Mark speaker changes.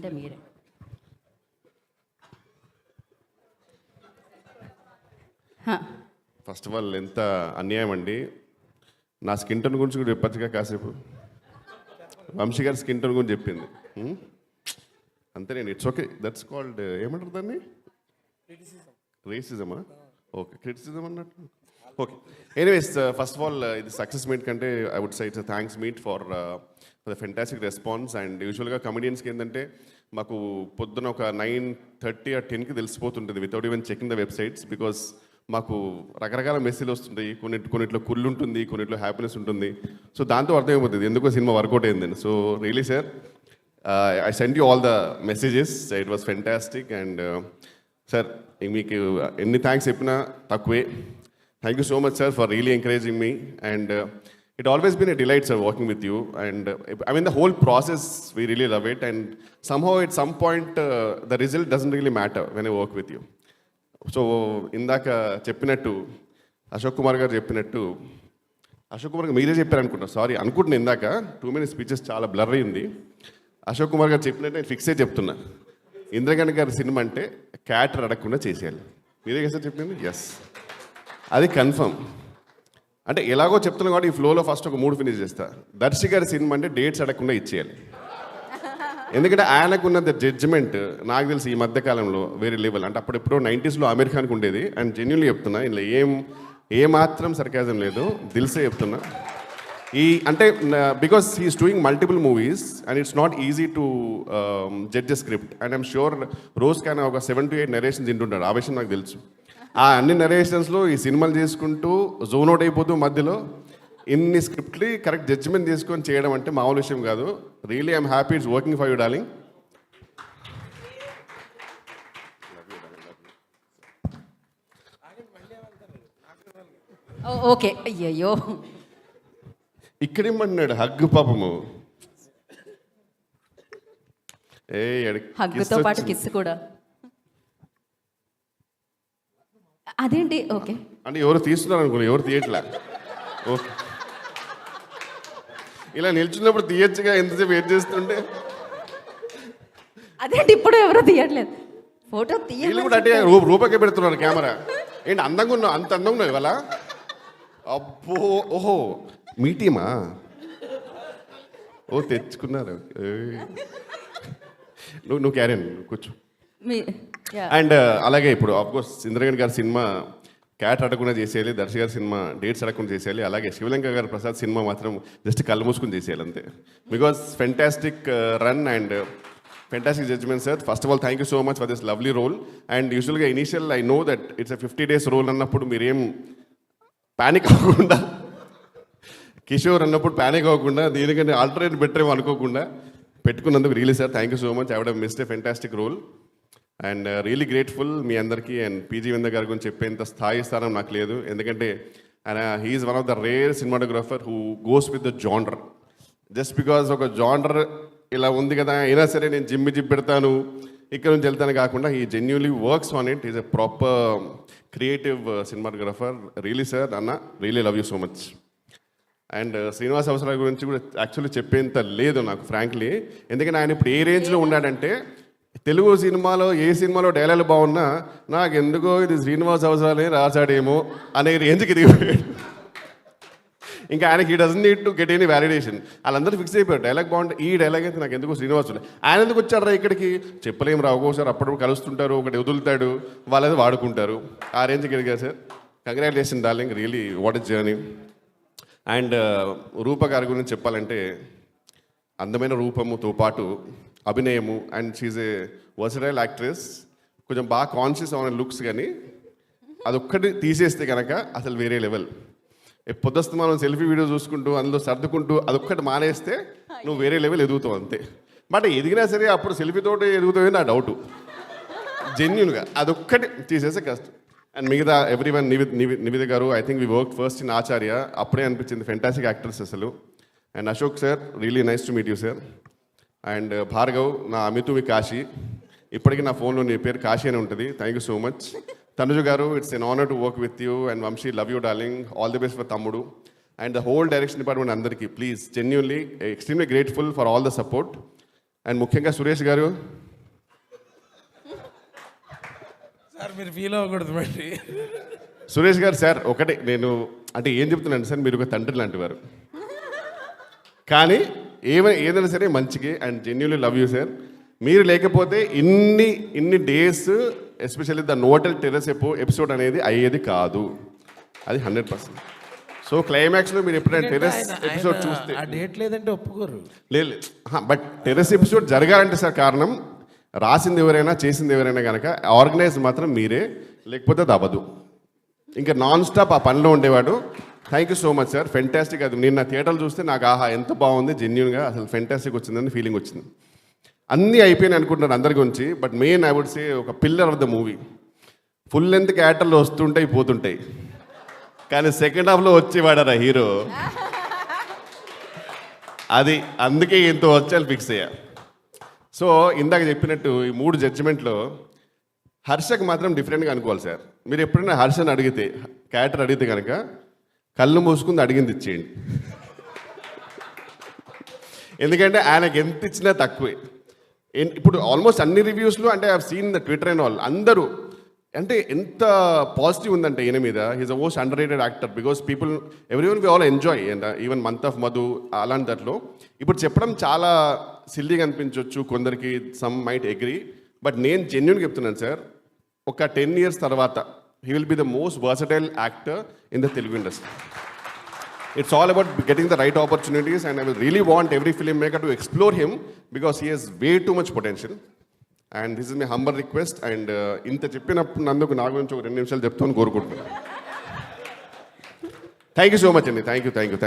Speaker 1: అంటే మీరే.
Speaker 2: First of all ఎంత అన్యాయం అండి. నా స్కిన్ టోన్ గురించి కూడా చెప్పచ్చుగా కాసేపు. వంశీ గారి స్కిన్ టోన్ గురించి చెప్పింది అంతే. నేను ఇట్స్ ఓకే, దట్స్ కాల్డ్ ఏమంటారు దాన్ని, రేసిజమా? ఓకే, క్రిటిసిజం అన్నట్టు. Okay, anyways first of all ఇది సక్సెస్ మీట్ కంటే I would say it's thanks meet for the fantastic response. And యూజువల్గా కమెడియన్స్కి ఏంటంటే మాకు పొద్దున ఒక 9:30 or 10కి తెలిసిపోతుంటుంది without even checking the websites. Because మాకు రకరకాల మెసేజ్లు వస్తుంటాయి. కొన్నిట్లో కుళ్ళు ఉంటుంది, కొన్నిట్లో హ్యాపీనెస్ ఉంటుంది. సో దాంతో అర్థమైపోతుంది ఎందుకో సినిమా వర్కౌట్ అయిందని. So really sir, I send you all the messages, it was fantastic. And sir మీకు ఎన్ని థ్యాంక్స్ చెప్పినా తక్కువే. Thank you so much sir for really encouraging me. And it always been a delight sir working with you. And I mean the whole process we really love it. And somehow at some point the result doesn't really matter when I work with you. So ఇందాక చెప్పినట్టు అశోక్ కుమార్ గారు చెప్పినట్టు, అశోక్ కుమార్ గారు మీరే చెప్పారు అనుకుంటా, sorry అనుకుంటున్నా. ఇందాక 2 minutes స్పీచెస్ చాలా బ్లర్ అయింది. అశోక్ కుమార్ గారు చెప్పినట్టు నేను ఫిక్స్ అయ్యి చెప్తున్నా, ఇంద్రగణ్ గారి సినిమా అంటే క్యాటర్ అడగకుండా చేసేయాలి. మీరే కదా సార్ చెప్పింది? ఎస్, అది కన్ఫర్మ్. అంటే ఎలాగో చెప్తున్నా కాబట్టి ఈ ఫ్లోలో ఫస్ట్ ఒక 3 ఫినిష్ చేస్తా. దర్శి గారి సినిమా అంటే డేట్స్ అడగకుండా ఇచ్చేయాలి. ఎందుకంటే ఆయనకున్న జడ్జిమెంట్ నాకు తెలిసి ఈ మధ్యకాలంలో వేరే లెవెల్. అంటే అప్పుడు ఎప్పుడో 90s అమీర్ ఖాన్కి ఉండేది. అండ్ జెన్యున్లీ చెప్తున్నా, ఇందులో ఏమాత్రం సర్కాజం లేదు, దిల్సే చెప్తున్నా. అంటే because he's doing multiple movies and it's not easy to judge a script. And I'm sure రోజ్ కానీ ఒక 7 to 8 నరేషన్స్ తింటుంటాడు. ఆ విషయం నాకు తెలుసు. ఆ అన్ని నరేషన్స్లో ఈ సినిమాలు చేసుకుంటూ జోన్ అవుట్ అయిపోతూ మధ్యలో ఇన్ని స్క్రిప్ట్ని కరెక్ట్ జడ్జిమెంట్ తీసుకొని చేయడం అంటే మామూలు విషయం కాదు. Really I'm happy it's working for you darling.
Speaker 1: Okay, అయ్యయ్యో
Speaker 2: ఇక్కడేమన్నాడు హగ్గు పాపము.
Speaker 1: హగ్గుతో పాటు కిస్ కూడా. అదేంటి? ఓకే,
Speaker 2: అంటే ఎవరు తీస్తున్నారు అనుకోండి, ఎవరు తీయట్లే. ఓకే, ఇలా నిల్చున్నప్పుడు తీయచ్చుగా, ఎంతసేపు వెయిట్ చేస్తుంటే.
Speaker 1: అదేంటి ఇప్పుడు ఎవరో తీయట్లేదు ఫోటో
Speaker 2: వీళ్ళు కూడా అంటే రూపకే పెడుతున్నారు కెమెరా. ఏంటి అందంగా ఉన్నావు, అంత అందంగా ఉన్నావు ఇవాళ. అబ్బో, ఓహో మీ టీమా? ఓ తెచ్చుకున్నారు. నువ్వు క్యారియన్ కూర్చో. అండ్ అలాగే ఇప్పుడు ఆఫ్కోర్స్ ఇంద్రగణ్ గారి సినిమా క్యాట్ అడగకుండా చేసేయాలి, దర్శి గారి సినిమా డేట్స్ అడగకుండా చేసేయాలి. అలాగే శివలంక గారి ప్రసాద్ సినిమా మాత్రం జస్ట్ కళ్ళు మూసుకుని చేసేయాలి అంతే. Because fantastic run and fantastic judgement sir. First of all thank you so much for this lovely role. And యూజువల్గా initial I know that it's 50 days role అన్నప్పుడు మీరేం ప్యానిక్ అవ్వకుండా, కిషోర్ అన్నప్పుడు ప్యానిక్ అవ్వకుండా, దీనికంటే ఆల్టర్నేట్ బెటర్ ఏమో అనుకోకుండా పెట్టుకున్నందుకు really sir thank you so much. I would have missed a fantastic role. And really grateful మీ అందరికీ. అండ్ పీజీ వింద గారి గురించి చెప్పేంత స్థానం నాకు లేదు. ఎందుకంటే ఆయన he's one of the rare cinematographer who goes with the genre. Just because ఒక జానర్ ఇలా ఉంది కదా అయినా సరే నేను జిమ్ పెడతాను, ఇక్కడ నుంచి వెళ్తాను కాకుండా he genuinely works on it. Is a proper creative cinematographer. Really sir అన్న, really love you so much. And Srinivas Avasarala గురించి కూడా యాక్చువల్లీ చెప్పేంత లేదు నాకు ఫ్రాంక్లీ. ఎందుకంటే ఆయన ఇప్పుడు ఏ రేంజ్లో ఉన్నాడంటే, తెలుగు సినిమాలో ఏ సినిమాలో డైలాగ్ బాగున్నా నాకు ఎందుకో ఇది శ్రీనివాస్ అవసరాలే రాశాడేమో అనే రేంజ్కి దిగిపోయాడు. ఇంకా ఆయనకి ఈ doesn't need to get any validation. వాళ్ళందరూ ఫిక్స్ అయిపోయారు డైలాగ్ బాగుంటే ఈ డైలాగ్ అయితే నాకు ఎందుకో శ్రీనివాస్. ఆయన ఎందుకు వచ్చారా ఇక్కడికి చెప్పలేము రా. ఒక్కోసారి అప్పుడప్పుడు కలుస్తుంటారు, ఒకటి వదులుతాడు, వాళ్ళది వాడుకుంటారు. ఆ రేంజ్కి ఎదిగారు sir. Congratulation darling, really what is journey. And Rupa గారి గురించి చెప్పాలంటే అందమైన రూపముతో పాటు అభినయము. And she's a versatile actress. కొంచెం బాగా కాన్షియస్ అవున లుక్స్, కానీ అదొక్కటి తీసేస్తే కనుక అసలు వేరే లెవెల్. పొద్దుస్తూ మనం సెల్ఫీ వీడియో చూసుకుంటూ అందులో సర్దుకుంటూ అదొక్కటి మానేస్తే నువ్వు వేరే లెవెల్ ఎదుగుతావు అంతే. బట్ ఎదిగినా సరే అప్పుడు సెల్ఫీతోటి ఎదుగుతావే నా డౌటు జెన్యున్గా. అదొక్కటి తీసేస్తే కష్టం. అండ్ మిగతా ఎవ్రీవన్, నివేద గారు, I think we work first in Acharya. అప్పుడే అనిపించింది ఫెంటాస్టిక్ యాక్టర్స్ అసలు. And Ashok sir, really nice to meet you sir. And Bhargav, నా అమితు మీ కాశీ. ఇప్పటికీ నా ఫోన్లో నీ పేరు కాశీ అని ఉంటుంది. Thank you so much. Tanuj గారు, it's an honour to work with you. And Vamsi, love you darling, all the best for తమ్ముడు. And the whole direction department అందరికీ please genuinely extremely grateful for all the support. And ముఖ్యంగా సురేష్ గారు,
Speaker 3: sir మీరు feel అవ్వకూడదు మళ్ళీ.
Speaker 2: సురేష్ గారు sir ఒకటే నేను అంటే ఏం చెప్తున్నాను సార్, మీరు ఒక తండ్రి లాంటి వారు. కానీ ఏదైనా సరే మంచికి and genuinely love you sir. మీరు లేకపోతే ఇన్ని డేస్ ఎస్పెషల్లీ ద నోటల్ టెర్రస్ ఎపిసోడ్ అనేది అయ్యేది కాదు. అది 100%. సో క్లైమాక్స్లో మీరు ఎప్పుడైనా టెర్రస్ ఎపిసోడ్ చూస్తే
Speaker 3: ఆ డేట్ లేదంటే ఒప్పుకోరు.
Speaker 2: లేదు, బట్ టెర్రస్ ఎపిసోడ్ జరగాలంటే సార్ కారణం రాసింది ఎవరైనా చేసింది ఎవరైనా కనుక ఆర్గనైజ్ మాత్రం మీరే, లేకపోతే అది అవ్వదు. ఇంకా నాన్ స్టాప్ ఆ పనిలో ఉండేవాడు. Thank you so much sir, fantastic. అది నిన్న థియేటర్లు చూస్తే నాకు ఆహా ఎంత బాగుంది, జెన్యున్గా అసలు ఫెంటాస్టిక్ వచ్చిందని ఫీలింగ్ వచ్చింది. అన్నీ అయిపోయినాయి అనుకుంటున్నారు అందరి గురించి, but main I would say ఒక pillar of the movie. Full length క్యారెక్టర్లు వస్తుంటాయి పోతుంటాయి, కానీ సెకండ్ హాఫ్లో వచ్చేవాడరా హీరో. అది అందుకే ఇంత వచ్చాను ఫిక్స్ అయ్యా. సో ఇందాక చెప్పినట్టు ఈ 3 జడ్జిమెంట్లో హర్షకు మాత్రం డిఫరెంట్గా అనుకోవాలి సార్. మీరు ఎప్పుడైనా హర్షని అడిగితే, క్యారెక్టర్ అడిగితే కనుక కళ్ళు మూసుకుంది అడిగింది ఇచ్చేయండి. ఎందుకంటే ఆయనకి ఎంత ఇచ్చినా తక్కువే. ఇప్పుడు ఆల్మోస్ట్ అన్ని రివ్యూస్లో అంటే I seen the Twitter and all అందరూ అంటే ఎంత పాజిటివ్ ఉందంటే ఈయన మీద. He's a most underrated actor because people everyone we all enjoy and even month of Madhu అలాంటి దాంట్లో. ఇప్పుడు చెప్పడం చాలా సిల్లీగా అనిపించవచ్చు కొందరికి, సమ్ మైట్ అగ్రీ, బట్ నేను జెన్యున్గా చెప్తున్నాను సార్, ఒక 10 years తర్వాత he will be the most versatile actor in the Telugu industry. It's all about getting the right opportunities, and I will really want every filmmaker to explore him because he has way too much potential. And this is my humble request. And ఇంత చెప్పినప్పుడు నందుకు నా గురించి ఒక 2 నిమిషాలు చెప్తాను కోరుకుంటున్నాను. Thank you so much అండి. Thank you.
Speaker 1: Thank you